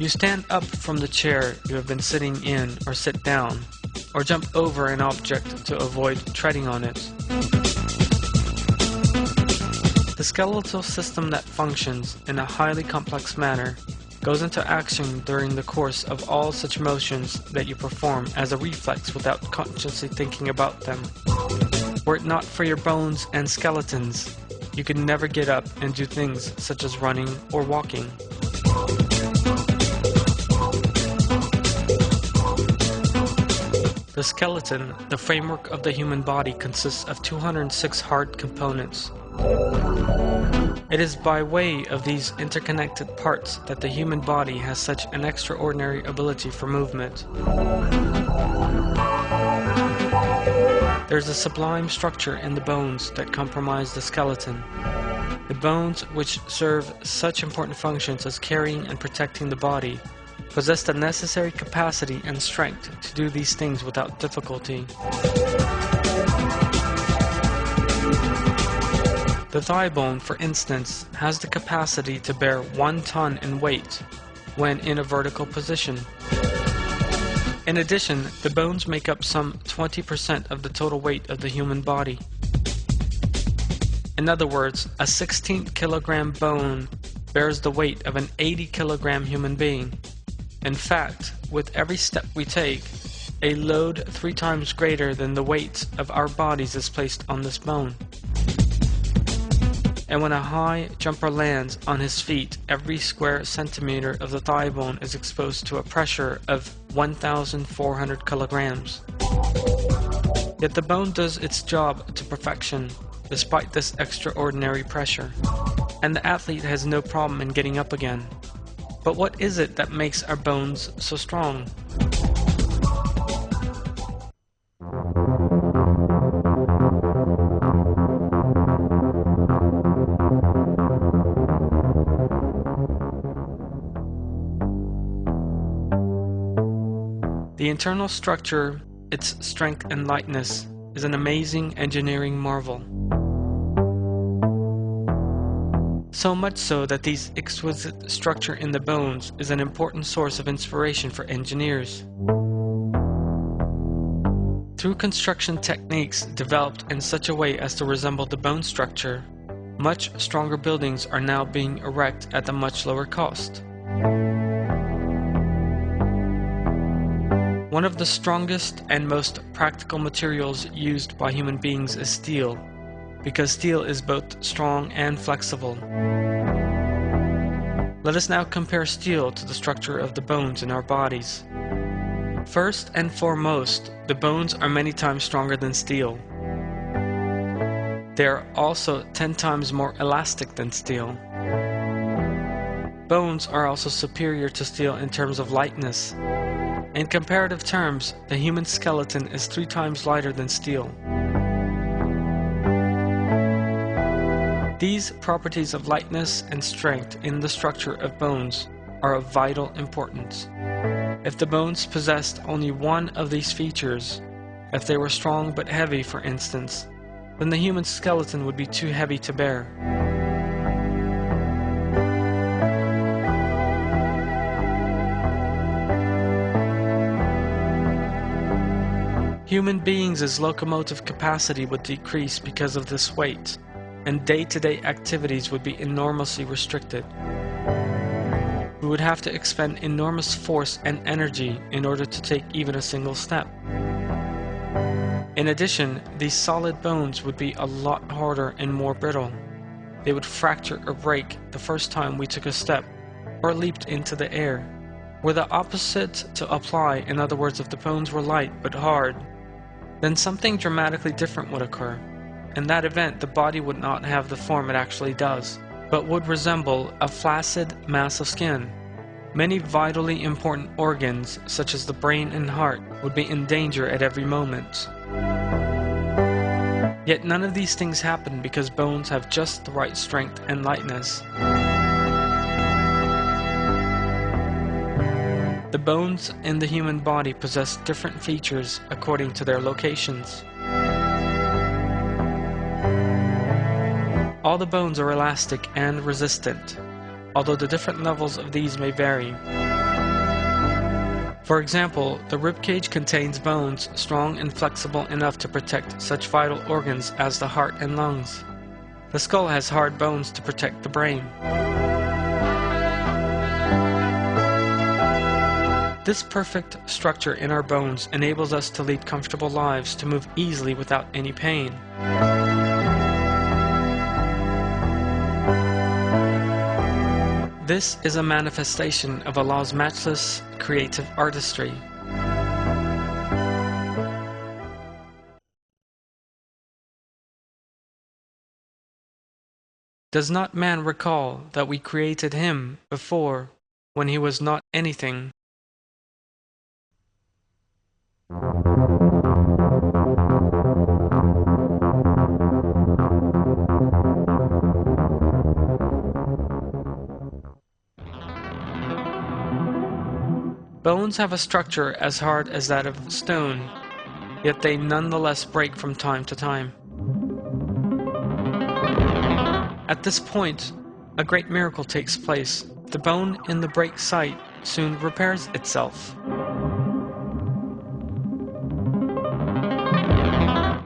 You stand up from the chair you have been sitting in or sit down, or jump over an object to avoid treading on it. The skeletal system that functions in a highly complex manner goes into action during the course of all such motions that you perform as a reflex without consciously thinking about them. Were it not for your bones and skeletons, you could never get up and do things such as running or walking. The skeleton, the framework of the human body, consists of 206 hard components. It is by way of these interconnected parts that the human body has such an extraordinary ability for movement. There is a sublime structure in the bones that comprise the skeleton. The bones, which serve such important functions as carrying and protecting the body, possess the necessary capacity and strength to do these things without difficulty. The thigh bone, for instance, has the capacity to bear 1 ton in weight when in a vertical position. In addition, the bones make up some 20% of the total weight of the human body. In other words, a 16-kilogram bone bears the weight of an 80-kilogram human being. In fact, with every step we take, a load 3 times greater than the weight of our bodies is placed on this bone. And when a high jumper lands on his feet, every square centimeter of the thigh bone is exposed to a pressure of 1,400 kilograms. Yet the bone does its job to perfection, despite this extraordinary pressure, and the athlete has no problem in getting up again. But what is it that makes our bones so strong? The internal structure, its strength and lightness, is an amazing engineering marvel. So much so that this exquisite structure in the bones is an important source of inspiration for engineers. Through construction techniques developed in such a way as to resemble the bone structure, much stronger buildings are now being erected at a much lower cost. One of the strongest and most practical materials used by human beings is steel, because steel is both strong and flexible. Let us now compare steel to the structure of the bones in our bodies. First and foremost, the bones are many times stronger than steel. They are also 10 times more elastic than steel. Bones are also superior to steel in terms of lightness. In comparative terms, the human skeleton is 3 times lighter than steel. These properties of lightness and strength in the structure of bones are of vital importance. If the bones possessed only one of these features, if they were strong but heavy, for instance, then the human skeleton would be too heavy to bear. Human beings' locomotive capacity would decrease because of this weight, and day-to-day activities would be enormously restricted. We would have to expend enormous force and energy in order to take even a single step. In addition, these solid bones would be a lot harder and more brittle. They would fracture or break the first time we took a step or leaped into the air. Were the opposite to apply, in other words, if the bones were light but hard, then something dramatically different would occur. In that event, the body would not have the form it actually does, but would resemble a flaccid mass of skin. Many vitally important organs, such as the brain and heart, would be in danger at every moment. Yet none of these things happen because bones have just the right strength and lightness. The bones in the human body possess different features according to their locations. All the bones are elastic and resistant, although the different levels of these may vary. For example, the ribcage contains bones strong and flexible enough to protect such vital organs as the heart and lungs. The skull has hard bones to protect the brain. This perfect structure in our bones enables us to lead comfortable lives, to move easily without any pain. This is a manifestation of Allah's matchless creative artistry. Does not man recall that we created him before, when he was not anything? Bones have a structure as hard as that of stone, yet they nonetheless break from time to time. At this point, a great miracle takes place. The bone in the break site soon repairs itself.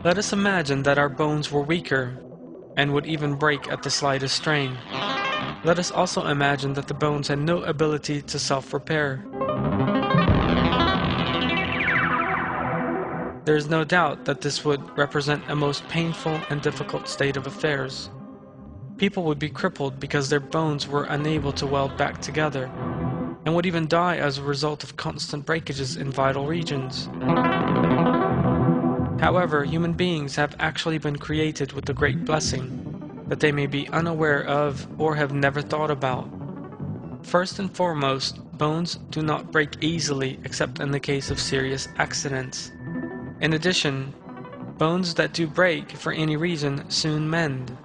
Let us imagine that our bones were weaker and would even break at the slightest strain. Let us also imagine that the bones had no ability to self-repair. There is no doubt that this would represent a most painful and difficult state of affairs. People would be crippled because their bones were unable to weld back together, and would even die as a result of constant breakages in vital regions. However, human beings have actually been created with the great blessing that they may be unaware of or have never thought about. First and foremost, bones do not break easily except in the case of serious accidents. In addition, bones that do break for any reason soon mend.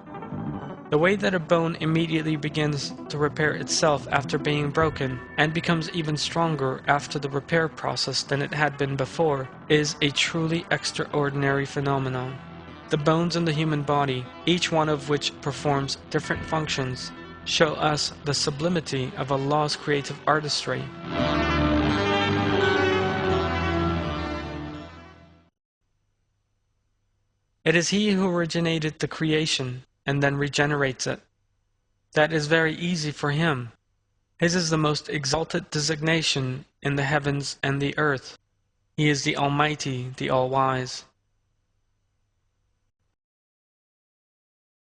The way that a bone immediately begins to repair itself after being broken, and becomes even stronger after the repair process than it had been before, is a truly extraordinary phenomenon. The bones in the human body, each one of which performs different functions, show us the sublimity of Allah's creative artistry. It is He who originated the creation and then regenerates it. That is very easy for Him. His is the most exalted designation in the heavens and the earth. He is the Almighty, the All-Wise.